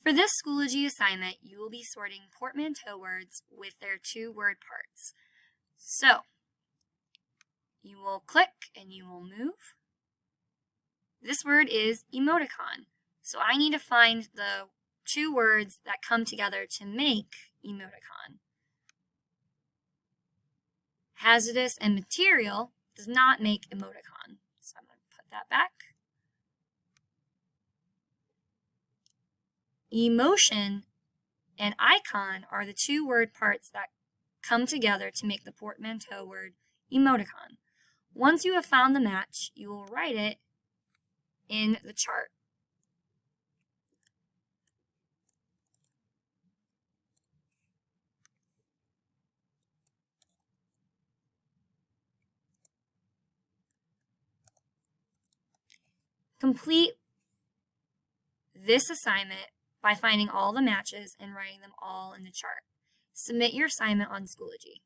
For this Schoology assignment, you will be sorting portmanteau words with their 2-word parts. So, you will click and you will move. This word is emoticon. So I need to find the 2 words that come together to make emoticon. Hazardous and material does not make emoticon. So I'm going to put that back. Emotion and icon are the 2-word parts that come together to make the portmanteau word emoticon. Once you have found the match, you will write it in the chart. Complete this assignment by finding all the matches and writing them all in the chart. Submit your assignment on Schoology.